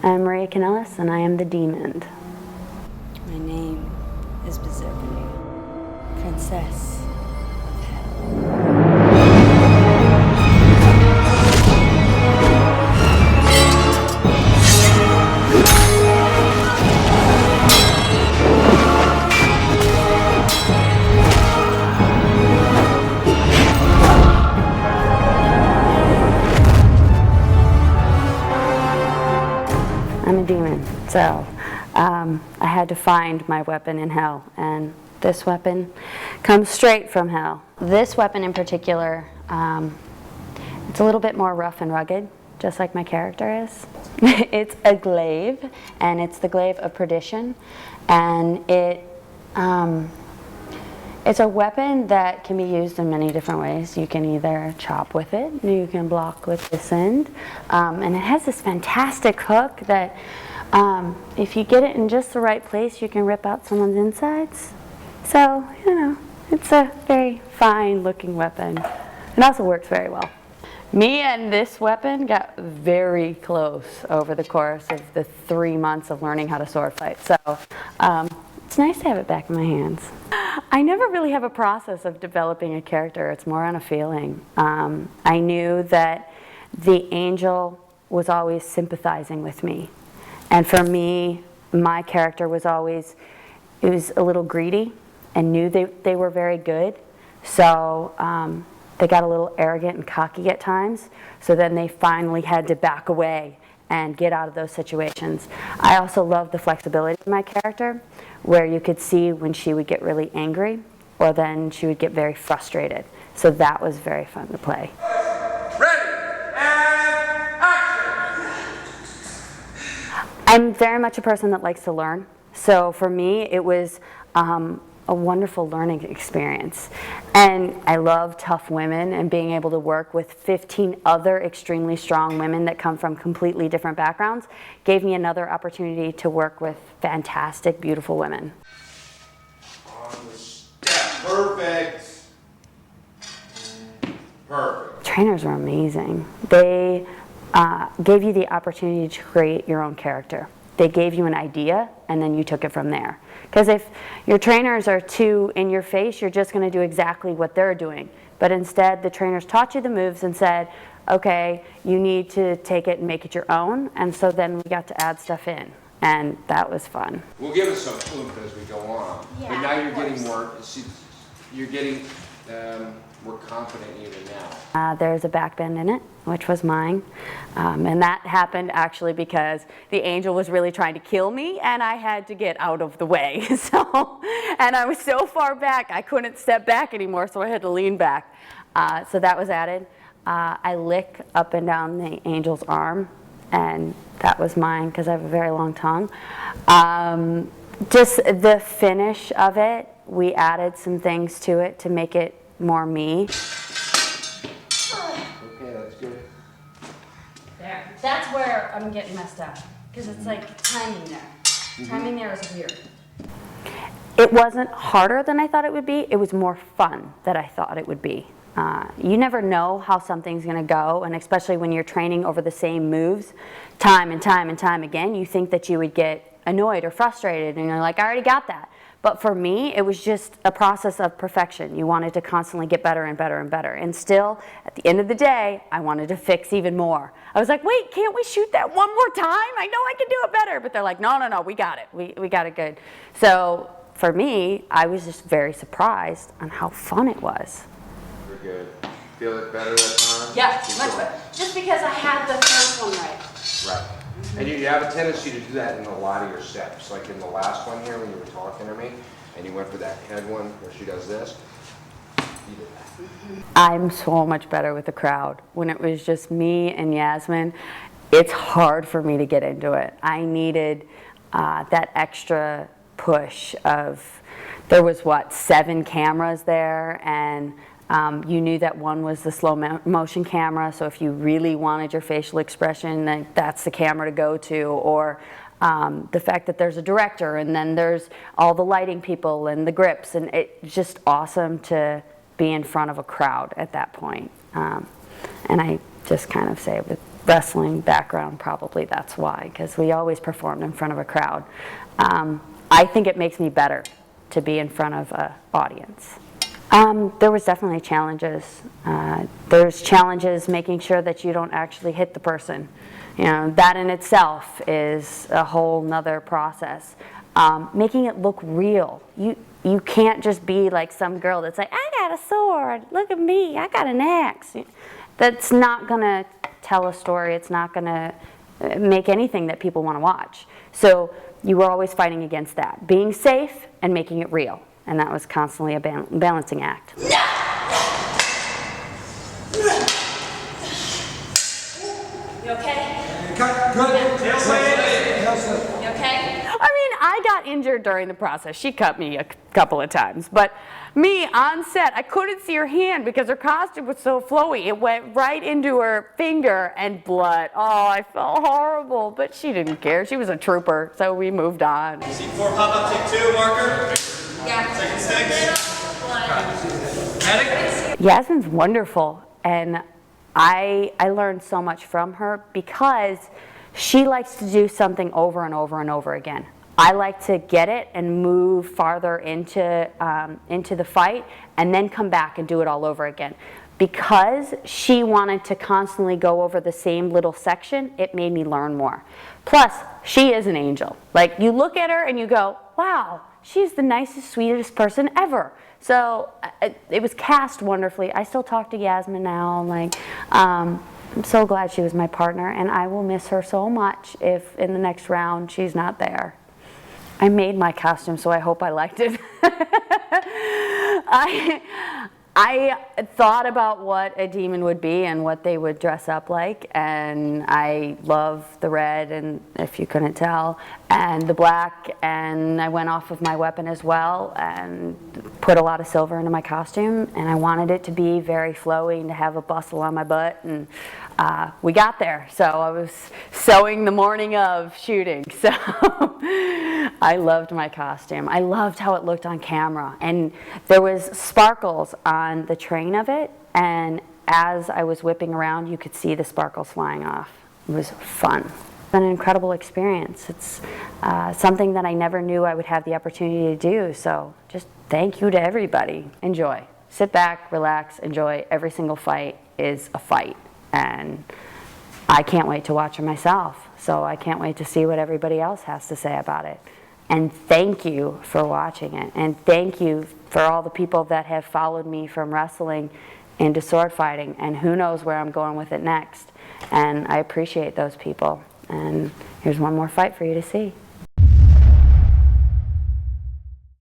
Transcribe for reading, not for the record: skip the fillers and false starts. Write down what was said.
I'm Maria Kanellis, and I am the demon. My name is Berserker, Princess of Hell. I'm a demon, so I had to find my weapon in hell, and this weapon comes straight from hell. This weapon in particular, it's a little bit more rough and rugged, just like my character is. It's a glaive, and it's the glaive of perdition, and it's a weapon that can be used in many different ways. You can either chop with it, you can block with this end, and it has this fantastic hook that if you get it in just the right place, you can rip out someone's insides. So, you know, it's a very fine looking weapon. It also works very well. Me and this weapon got very close over the course of the 3 months of learning how to sword fight. So it's nice to have it back in my hands. I never really have a process of developing a character. It's more on a feeling. I knew that the angel was always sympathizing with me. And for me, my character was always, it was a little greedy and knew they were very good. So they got a little arrogant and cocky at times. So then they finally had to back away and get out of those situations. I also love the flexibility of my character, where you could see when she would get really angry or then she would get very frustrated. So that was very fun to play. Ready, and action! I'm very much a person that likes to learn. So for me, it was a wonderful learning experience. And I love tough women, and being able to work with 15 other extremely strong women that come from completely different backgrounds gave me another opportunity to work with fantastic, beautiful women. On the step. Perfect. Perfect. Trainers are amazing. They gave you the opportunity to create your own character. They gave you an idea, and then you took it from there. Because if your trainers are too in your face, you're just going to do exactly what they're doing. But instead, the trainers taught you the moves and said, okay, you need to take it and make it your own. And so then we got to add stuff in, and that was fun. We'll give us some oomph as we go on. Yeah, but now you're of getting course. more, you're getting more confident even now. There's a back bend in it, which was mine. And that happened actually because the angel was really trying to kill me, and I had to get out of the way. And I was so far back, I couldn't step back anymore, so I had to lean back. So that was added. I lick up and down the angel's arm, and that was mine because I have a very long tongue. Just the finish of it, we added some things to it to make it more me. Okay, that's good. There. That's where I'm getting messed up. Because it's like timing there. Timing there is weird. It wasn't harder than I thought it would be. It was more fun than I thought it would be. You never know how something's going to go, and especially when you're training over the same moves time and time and time again, you think that you would get annoyed or frustrated, and you're like, I already got that. But for me, it was just a process of perfection. You wanted to constantly get better and better and better. And still, at the end of the day, I wanted to fix even more. I was like, wait, can't we shoot that one more time? I know I can do it better. But they're like, no, no, no, we got it. We got it good. So for me, I was just very surprised on how fun it was. We're good. Feel it better that time? Yeah, Keep much going. better. Just because I had the first one right. Right. And you have a tendency to do that in a lot of your steps. Like in the last one here when you were talking to me, and you went for that head one where she does this, you did that. I'm so much better with the crowd. When it was just me and Yasmin, it's hard for me to get into it. I needed that extra push of, there was what, 7 cameras there, and you knew that one was the slow motion camera, so if you really wanted your facial expression, then that's the camera to go to, or the fact that there's a director and then there's all the lighting people and the grips, and it's just awesome to be in front of a crowd at that point. And I just kind of say with wrestling background, probably that's why, because we always performed in front of a crowd. I think it makes me better to be in front of an audience. There was definitely challenges. There's challenges making sure that you don't actually hit the person. You know, that in itself is a whole nother process. Making it look real. You can't just be like some girl that's like, I got a sword, look at me, I got an axe. That's not gonna tell a story, it's not gonna make anything that people wanna watch. So you were always fighting against that. Being safe and making it real. And that was constantly a balancing act. You okay? Good. You okay? I mean, I got injured during the process. She cut me a couple of times. But me, on set, I couldn't see her hand because her costume was so flowy. It went right into her finger and blood. Oh, I felt horrible. But she didn't care. She was a trooper, so we moved on. C4 pop up, take 2, marker. Yeah. Second 6. Medic. Yasmin's wonderful, and I learned so much from her because she likes to do something over and over and over again. I like to get it and move farther into the fight and then come back and do it all over again. Because she wanted to constantly go over the same little section, it made me learn more. Plus, she is an angel. Like, you look at her and you go, wow, she's the nicest, sweetest person ever. So it was cast wonderfully. I still talk to Yasmin now. Like, I'm so glad she was my partner, and I will miss her so much if in the next round she's not there. I made my costume, so I hope I liked it. I thought about what a demon would be and what they would dress up like, and I love the red, and if you couldn't tell, and the black, and I went off of my weapon as well and put a lot of silver into my costume, and I wanted it to be very flowy and to have a bustle on my butt, and we got there. So I was sewing the morning of shooting, so I loved my costume. I loved how it looked on camera, and there was sparkles on the train of it, and as I was whipping around, you could see the sparkles flying off. It was fun. It's been an incredible experience. It's something that I never knew I would have the opportunity to do, so just thank you to everybody. Enjoy. Sit back, relax, enjoy. Every single fight is a fight, and I can't wait to watch it myself, so I can't wait to see what everybody else has to say about it. And thank you for watching it, and thank you for all the people that have followed me from wrestling into sword fighting, and who knows where I'm going with it next. And I appreciate those people, and here's one more fight for you to see.